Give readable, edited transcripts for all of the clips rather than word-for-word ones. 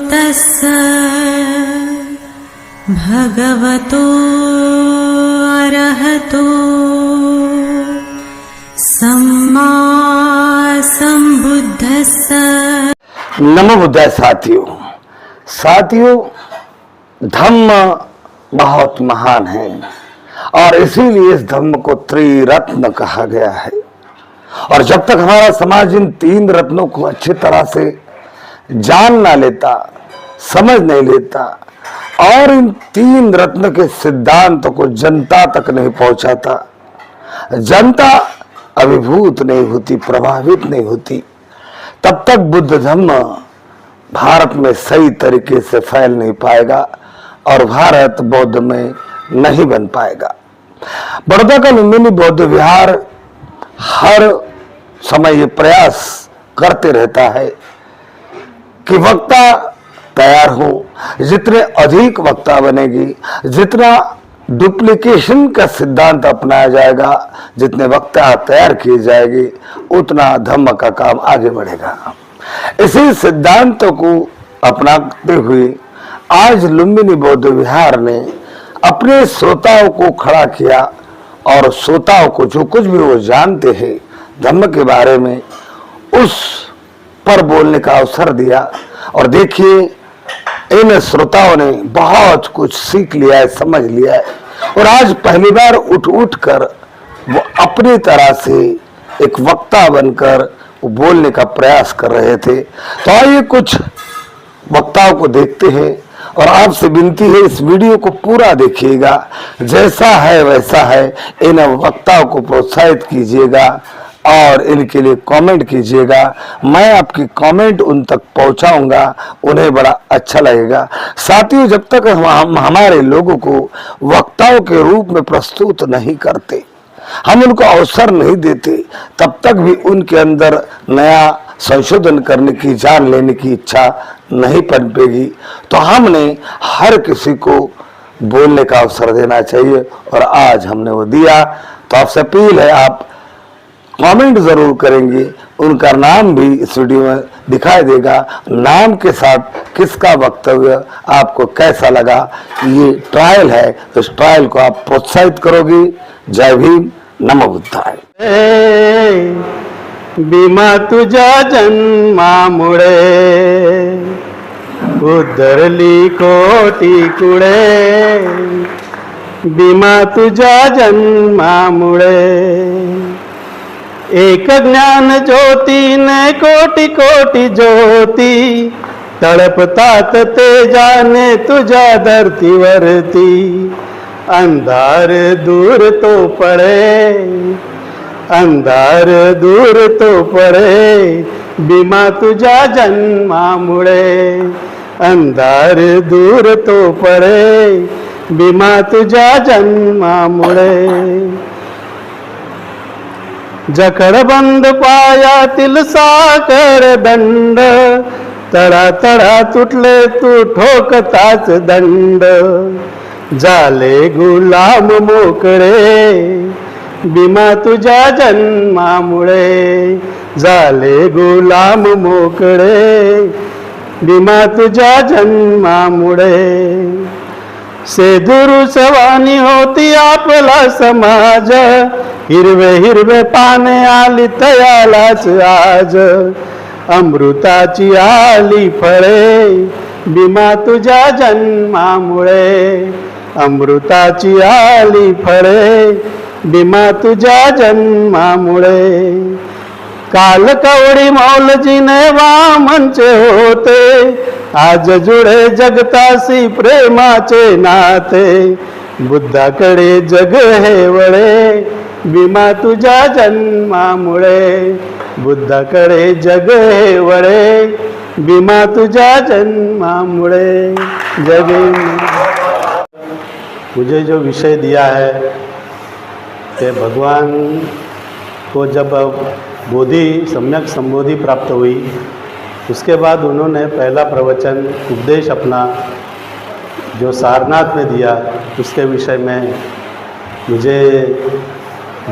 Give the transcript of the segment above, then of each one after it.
तस्स भगवतो अरहतो सम्मा संबुद्धस्स। नमो बुद्धाय। साथियों, धम्म बहुत महान है और इसीलिए इस धम्म को त्रिरत्न कहा गया है। और जब तक हमारा समाज इन तीन रत्नों को अच्छी तरह से जान ना लेता, समझ नहीं लेता और इन तीन रत्न के सिद्धांत को जनता तक नहीं पहुंचाता, जनता अभिभूत नहीं होती, प्रभावित नहीं होती, तब तक बुद्ध धम्म भारत में सही तरीके से फैल नहीं पाएगा और भारत बौद्ध में नहीं बन पाएगा। बड़ौदा का लुम्बिनी बौद्ध विहार हर समय ये प्रयास करते रहता है कि वक्ता तैयार हो। जितने अधिक वक्ता बनेगी, जितना डुप्लीकेशन का सिद्धांत अपनाया जाएगा, जितने वक्ता तैयार किए जाएंगे, उतना धम्म का काम आगे बढ़ेगा। इसी सिद्धांतों को अपनाते हुए आज लुम्बिनी बौद्ध विहार ने अपने श्रोताओं को खड़ा किया और श्रोताओं को जो कुछ भी वो जानते हैं धम्म के बारे में, उस पर बोलने का अवसर दिया। और देखिए, इन श्रोताओं ने बहुत कुछ सीख लिया है, समझ लिया है और आज पहली बार उठ कर वो अपनी तरह से एक वक्ता बनकर वो बोलने का प्रयास कर रहे थे। तो आइए कुछ वक्ताओं को देखते हैं और आपसे विनती है इस वीडियो को पूरा देखिएगा, जैसा है वैसा है। इन वक्ताओं को प्रोत्साहित कीजिएगा और इनके लिए कमेंट कीजिएगा। मैं आपकी कमेंट उन तक पहुंचाऊंगा, उन्हें बड़ा अच्छा लगेगा। साथियों, जब तक हम हमारे लोगों को वक्ताओं के रूप में प्रस्तुत नहीं करते, हम उनको अवसर नहीं देते, तब तक भी उनके अंदर नया संशोधन करने की, जान लेने की इच्छा नहीं पनपेगी। तो हमने हर किसी को बोलने का अवसर देना चाहिए और आज हमने वो दिया। तो आपसे अपील है, आप कमेंट जरूर करेंगे, उनका नाम भी इस वीडियो में दिखाई देगा। नाम के साथ किसका वक्तव्य आपको कैसा लगा, ये ट्रायल है, तो इस ट्रायल को आप प्रोत्साहित करोगे। जय भीम, नमो बुद्धाय। भीमा तुझ्या जन्मामुळे उद्धरली कोटी कुळे, भीमा तुझ्या जन्मामुळे एक ज्ञान ज्योतीने कोटी कोटी ज्योती तळपतात तेजाने तुझ्या धरतीवरती। अंधार दूर तो पड़े, अंधार दूर तो पड़े, भीमा तुझ्या जन्मामुळे अंधार दूर तो पड़े, भीमा तुझ्या जन्मामुळे। जखडबंद पायातील साखर दंड, तडा तडा तुटले तू ठोकताच दंड। झाले गुलाम मोकळे, भीमा तुझ्या जन्मामुळे झाले गुलाम मोकळे, भीमा तुझ्या जन्मामुळे। सेदुरु सवानी होती आपला समाज, हिरवे हिरवे पाने आली तयालाच आज। अमृताची आली फळे, भीमा तुझ्या जन्मामुळे अमृताची आली फळे, भीमा तुझ्या जन्मामुळे। काल कवडी मौलजीने वामनचे होते, आज जुळे जगतासी प्रेमाचे नाते। बुद्धाकडे जग हे वळे, भीमा तुझ्या जन्मामुळे बुद्धाकडे जग हे वळे, भीमा तुझ्या जन्मामुळे। जय भीम। मुझे जो विषय दिया है कि भगवान को जब बोधि सम्यक संबोधि प्राप्त हुई, उसके बाद उन्होंने पहला प्रवचन उपदेश अपना जो सारनाथ में दिया, उसके विषय में मुझे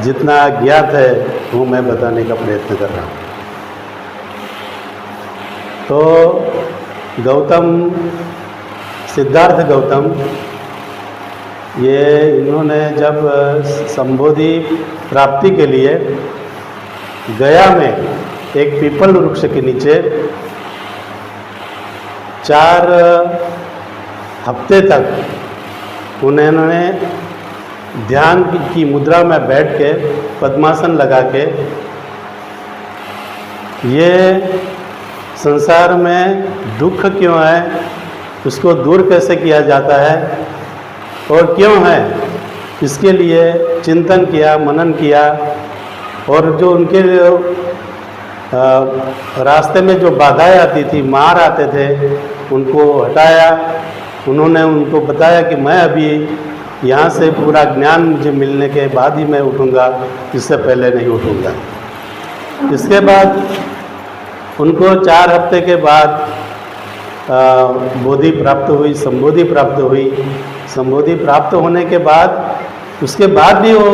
जितना ज्ञात है वो मैं बताने का प्रयत्न कर रहा हूँ। तो गौतम, सिद्धार्थ गौतम, ये इन्होंने जब संबोधि प्राप्ति के लिए गया में एक पीपल वृक्ष के नीचे 4 हफ्ते तक उन्होंने ध्यान की मुद्रा में बैठ के पद्मासन लगा के ये संसार में दुख क्यों है, उसको दूर कैसे किया जाता है और क्यों है, इसके लिए चिंतन किया, मनन किया। और जो उनके रास्ते में जो बाधाएं आती थी, मार आते थे, उनको हटाया। उन्होंने उनको बताया कि मैं अभी यहाँ से पूरा ज्ञान मुझे मिलने के बाद ही मैं उठूँगा, इससे पहले नहीं उठूँगा। इसके बाद उनको 4 हफ्ते के बाद बोधि प्राप्त हुई, संबोधि प्राप्त हुई। संबोधि प्राप्त होने के बाद उसके बाद भी वो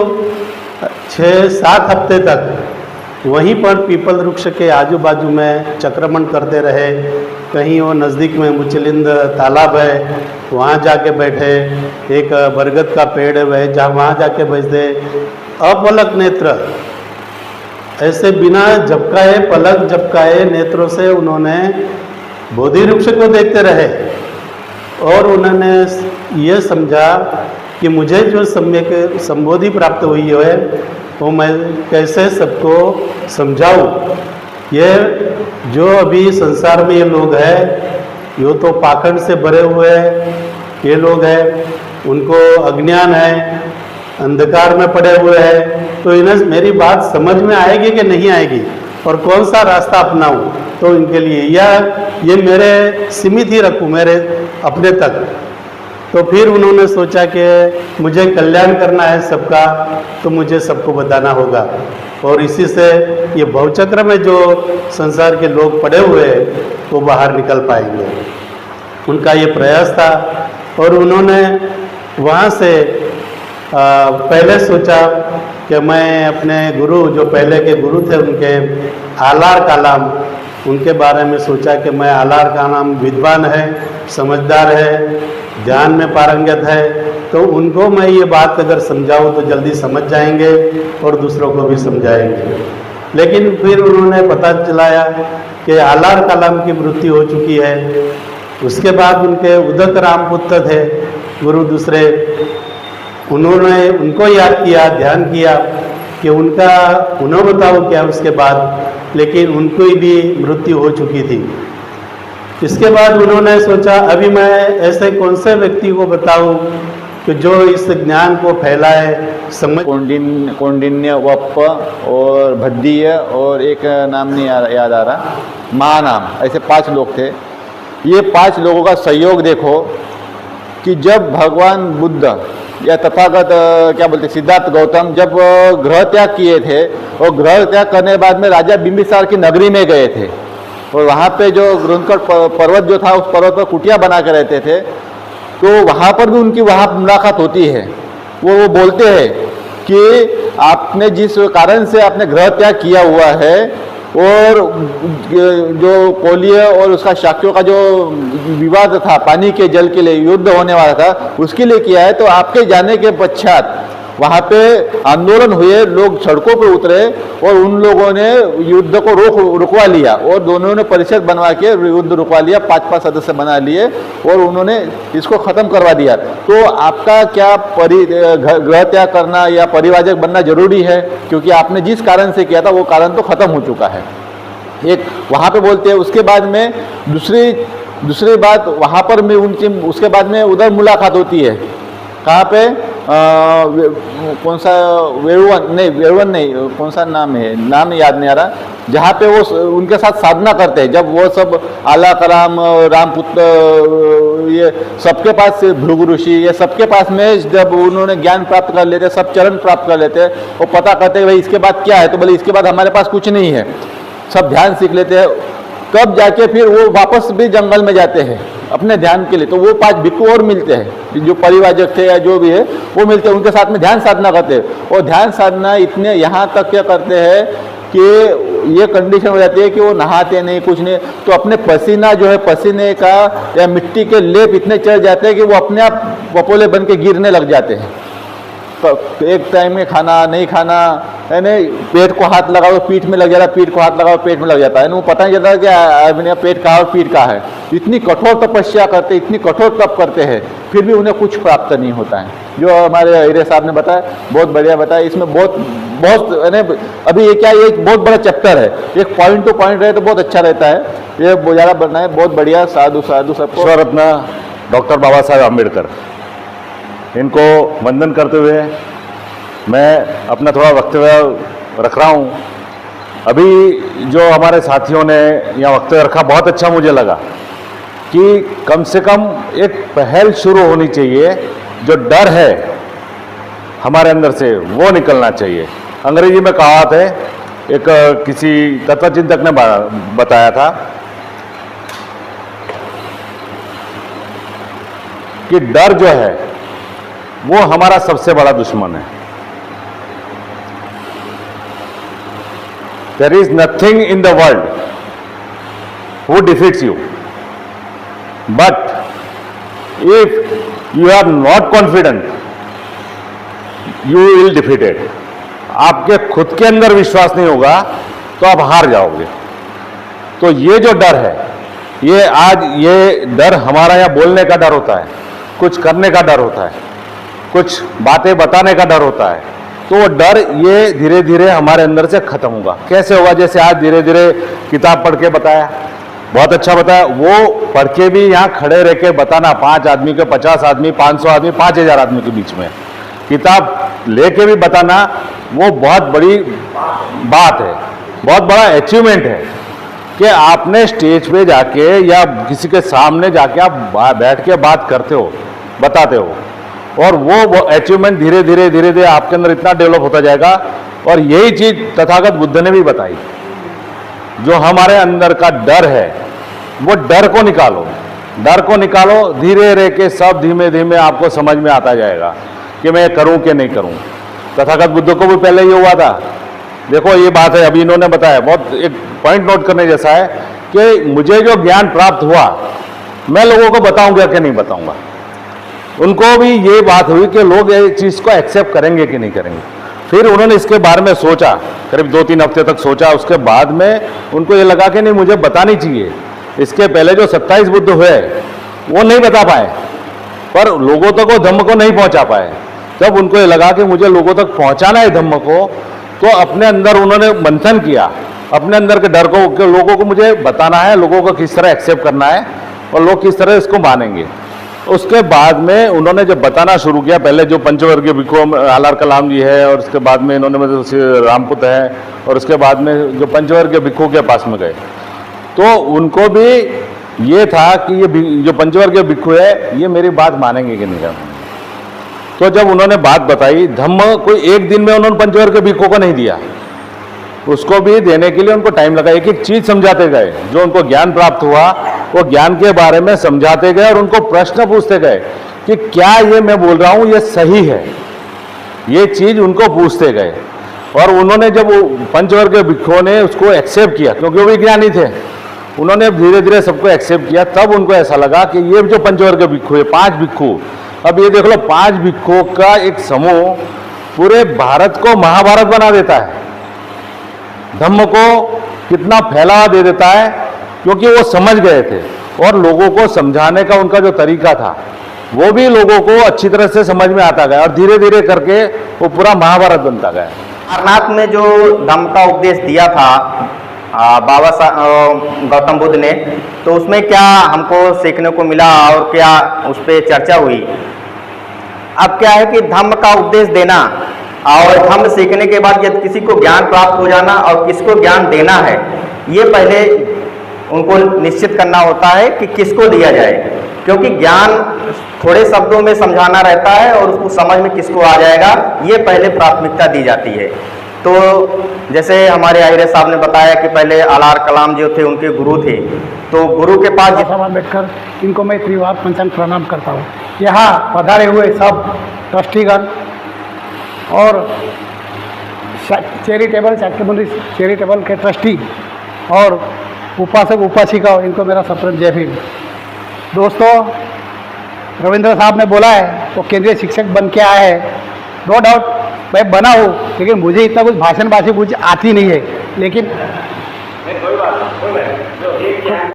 6-7 हफ्ते तक वहीं पर पीपल वृक्ष के आजू बाजू में चक्रमण करते रहे। कहीं वो नज़दीक में मुचलिंद तालाब है, वहाँ जाके बैठे। एक बरगद का पेड़ है, वह जहाँ वहाँ जाके बैठे। अपलक नेत्र, ऐसे बिना झपकाए, पलक झपकाए नेत्रों से उन्होंने बोधि वृक्ष को देखते रहे और उन्होंने ये समझा कि मुझे जो सम्यक संबोधि प्राप्त हुई है वो मैं कैसे सबको समझाऊं। ये जो अभी संसार में ये लोग हैं, ये तो पाखंड से भरे हुए ये लोग हैं, उनको अज्ञान है, अंधकार में पड़े हुए हैं। तो इन्हें मेरी बात समझ में आएगी कि नहीं आएगी और कौन सा रास्ता अपनाऊं, तो इनके लिए या ये मेरे सीमित ही रखूं मेरे अपने तक। तो फिर उन्होंने सोचा कि मुझे कल्याण करना है सबका, तो मुझे सबको बताना होगा। और इसी से ये भवचक्र में जो संसार के लोग पड़े हुए हैं वो बाहर निकल पाएंगे, उनका ये प्रयास था। और उन्होंने वहाँ से पहले सोचा कि मैं अपने गुरु, जो पहले के गुरु थे उनके आलार कालाम, उनके बारे में सोचा कि मैं आलार कालाम विद्वान है, समझदार है, ध्यान में पारंगत है, तो उनको मैं ये बात अगर समझाऊँ तो जल्दी समझ जाएंगे और दूसरों को भी समझाएंगे। लेकिन फिर उन्होंने पता चलाया कि आलार कालाम की मृत्यु हो चुकी है। उसके बाद उनके उदक राम पुत्र थे गुरु दूसरे, उन्होंने उनको याद किया, ध्यान किया कि उन्हें बताओ क्या उसके बाद, लेकिन उनको भी मृत्यु हो चुकी थी। इसके बाद उन्होंने सोचा अभी मैं ऐसे कौन से व्यक्ति को बताऊं कि जो इस ज्ञान को फैलाए, समझ। कौंडिन्य, वप्प और भद्दीय और एक नाम नहीं याद आ रहा, महानाम, ऐसे 5 लोग थे। ये 5 लोगों का सहयोग देखो कि जब भगवान बुद्ध या तथागत क्या बोलते सिद्धार्थ गौतम जब ग्रह त्याग किए थे और ग्रह त्याग करने के बाद में राजा बिंबिसार की नगरी में गए थे और वहाँ पे जो ग्रंथकट पर्वत जो था उस पर्वत पर कुटिया बना कर रहते थे, तो वहाँ पर भी उनकी वहाँ मुलाकात होती है। वो बोलते हैं कि आपने जिस कारण से आपने ग्रह त्याग किया हुआ है और जो कोलिय और उसका शाक्यों का जो विवाद था पानी के जल के लिए युद्ध होने वाला था उसके लिए किया है, तो आपके जाने के पश्चात वहाँ पे आंदोलन हुए, लोग सड़कों पर उतरे और उन लोगों ने युद्ध को रुकवा लिया और दोनों ने परिषद बनवा के युद्ध रुकवा लिया, 5-5 सदस्य बना लिए और उन्होंने इसको ख़त्म करवा दिया। तो आपका क्या ग्रह त्याग करना या परिवाजक बनना जरूरी है, क्योंकि आपने जिस कारण से किया था वो कारण तो ख़त्म हो चुका है। एक वहाँ पे बोलते हैं। उसके बाद में दूसरी बात वहाँ पर में उनकी उसके बाद में उधर मुलाकात होती है, कहाँ पे कौन सा वेरुवन नहीं कौन सा नाम है, नाम याद नहीं आ रहा, जहाँ पे वो उनके साथ साधना करते हैं। जब वो सब आला कलाम, रामपुत्र, ये सबके पास भृगु ऋषि, ये सबके पास में जब उन्होंने ज्ञान प्राप्त कर लेते, सब चरण प्राप्त कर लेते और पता करते हैं भाई इसके बाद क्या है, तो बोले इसके बाद हमारे पास कुछ नहीं है, सब ध्यान सीख लेते हैं। तब जाके फिर वो वापस भी जंगल में जाते हैं अपने ध्यान के लिए। तो वो 5 भिक्षु और मिलते हैं जो परिवाजक थे या जो भी है वो मिलते हैं, उनके साथ में ध्यान साधना करते हैं। और ध्यान साधना इतने यहाँ तक क्या करते हैं कि ये कंडीशन हो जाती है कि वो नहाते नहीं, कुछ नहीं, तो अपने पसीना जो है, पसीने का या मिट्टी के लेप इतने चढ़ जाते हैं कि वो अपने आप पपोले बन के गिरने लग जाते हैं। तो एक टाइम में खाना नहीं खाना, यानी पेट को हाथ लगाओ पीठ में लग जाता है, पीठ को हाथ लगाओ पेट में लग जाता है, वो पता नहीं चलता कि आदमी पेट का और पीठ का है। इतनी कठोर तपस्या करते, इतनी कठोर तप करते हैं, फिर भी उन्हें कुछ प्राप्त नहीं होता है। जो हमारे अहिरे साहब ने बताया, बहुत बढ़िया बताया। इसमें बहुत यानी अभी ये क्या, ये एक बहुत बड़ा चैप्टर है, एक पॉइंट टू पॉइंट रहे तो बहुत अच्छा रहता है। ये ज़्यादा बनना है, बहुत बढ़िया। साधु साधु सबको। स्वरत्न डॉक्टर बाबा साहेब आम्बेडकर, इनको वंदन करते हुए मैं अपना थोड़ा वक्तव्य रख रहा हूँ। अभी जो हमारे साथियों ने यहाँ वक्तव्य रखा, बहुत अच्छा मुझे लगा कि कम से कम एक पहल शुरू होनी चाहिए। जो डर है हमारे अंदर से वो निकलना चाहिए। अंग्रेजी में कहावत है, एक किसी तत्वचिंतक ने बताया था कि डर जो है वो हमारा सबसे बड़ा दुश्मन है। There is nothing in the world who defeats you, but if you are not confident, you will defeat it. आपके खुद के अंदर विश्वास नहीं होगा तो आप हार जाओगे। तो ये जो डर है, ये डर हमारा यहाँ बोलने का डर होता है, कुछ करने का डर होता है, कुछ बातें बताने का डर होता है। तो वो डर ये धीरे धीरे हमारे अंदर से खत्म होगा। कैसे होगा? जैसे आज धीरे धीरे किताब पढ़ के बताया, बहुत अच्छा बताया। वो पढ़ के भी यहाँ खड़े रह के बताना, 5 आदमी के 50 आदमी, 500 आदमी, 5000 आदमी के बीच में किताब लेके भी बताना, वो बहुत बड़ी बात है, बहुत बड़ा अचीवमेंट है कि आपने स्टेज पे जाके या किसी के सामने जाके आप बैठ के बात करते हो, बताते हो, और वो अचीवमेंट धीरे धीरे आपके अंदर इतना डेवलप होता जाएगा। और यही चीज तथागत बुद्ध ने भी बताई। जो हमारे अंदर का डर है, वो डर को निकालो, डर को निकालो, धीरे रह के सब धीमे धीमे आपको समझ में आता जाएगा कि मैं करूं कि नहीं करूं। तथागत बुद्ध को भी पहले ये हुआ था। देखो ये बात है, अभी इन्होंने बताया, बहुत एक पॉइंट नोट करने जैसा है कि मुझे जो ज्ञान प्राप्त हुआ मैं लोगों को बताऊंगा कि नहीं बताऊंगा। उनको भी ये बात हुई कि लोग ये चीज़ को एक्सेप्ट करेंगे कि नहीं करेंगे। फिर उन्होंने इसके बारे में सोचा, करीब 2-3 हफ्ते तक सोचा। उसके बाद में उनको ये लगा कि नहीं, मुझे बतानी चाहिए। इसके पहले जो 27 बुद्ध हुए वो नहीं बता पाए, पर लोगों तक वो धम्म को नहीं पहुंचा पाए। जब उनको ये लगा कि मुझे लोगों तक पहुंचाना है धम्म को, तो अपने अंदर उन्होंने मंथन किया, अपने अंदर के डर को, कि लोगों को मुझे बताना है, लोगों को किस तरह एक्सेप्ट करना है और लोग किस तरह इसको मानेंगे। उसके बाद में उन्होंने जब बताना शुरू किया, पहले जो पंचवर्गीय भिक्षु आलार कलाम जी है, और उसके बाद में इन्होंने मतलब रामपुत है, और उसके बाद में जो पंचवर्गीय भिक्षु के पास में गए, तो उनको भी ये था कि ये जो पंचवर्गीय भिक्षु है ये मेरी बात मानेंगे कि नहीं मानेंगे। तो जब उन्होंने बात बताई, धम्म कोई एक दिन में उन्होंने पंचवर्गीय भिक्षु को नहीं दिया, उसको भी देने के लिए उनको टाइम लगा। एक एक चीज समझाते गए, जो उनको ज्ञान प्राप्त हुआ वो ज्ञान के बारे में समझाते गए, और उनको प्रश्न पूछते गए कि क्या ये मैं बोल रहा हूं ये सही है। ये चीज उनको पूछते गए, और उन्होंने जब पंचवर्गीय भिक्षुओं ने उसको एक्सेप्ट किया, क्योंकि वो भी ज्ञानी थे, उन्होंने धीरे धीरे सबको एक्सेप्ट किया। तब उनको ऐसा लगा कि ये जो पंचवर्गीय भिक्षु है, 5 भिक्षु, अब ये देख लो 5 भिक्षुओं का एक समूह पूरे भारत को महाभारत बना देता है, धम्म को कितना फैलावा दे देता है, क्योंकि वो समझ गए थे। और लोगों को समझाने का उनका जो तरीका था वो भी लोगों को अच्छी तरह से समझ में आता गया, और धीरे धीरे करके वो पूरा महाभारत बनता गया। सारनाथ में जो धम्म का उपदेश दिया था बाबा गौतम बुद्ध ने, तो उसमें क्या हमको सीखने को मिला और क्या उस पर चर्चा हुई? अब क्या है कि धम्म का उपदेश देना और धम्म सीखने के बाद यदि किसी को ज्ञान प्राप्त हो जाना और किसको ज्ञान देना है, ये पहले उनको निश्चित करना होता है कि किसको दिया जाए, क्योंकि ज्ञान थोड़े शब्दों में समझाना रहता है और उसको समझ में किसको आ जाएगा, ये पहले प्राथमिकता दी जाती है। तो जैसे हमारे आहिरे साहब ने बताया कि पहले आलार कलाम जो थे उनके गुरु थे, तो गुरु के पास साहब अम्बेडकर, इनको मैं त्रिवार पंचांग प्रणाम करता हूँ। यहाँ पधारे हुए सब ट्रस्टीगण और चैरिटेबल के ट्रस्टी और उपासक उपासिका, इनको मेरा सप्रेम जय भीम। दोस्तों, रविंद्र साहब ने बोला है वो केंद्रीय शिक्षक बन के आए हैं। नो डाउट मैं बना हूँ, लेकिन मुझे इतना कुछ भाषणबाजी मुझे आती नहीं है। लेकिन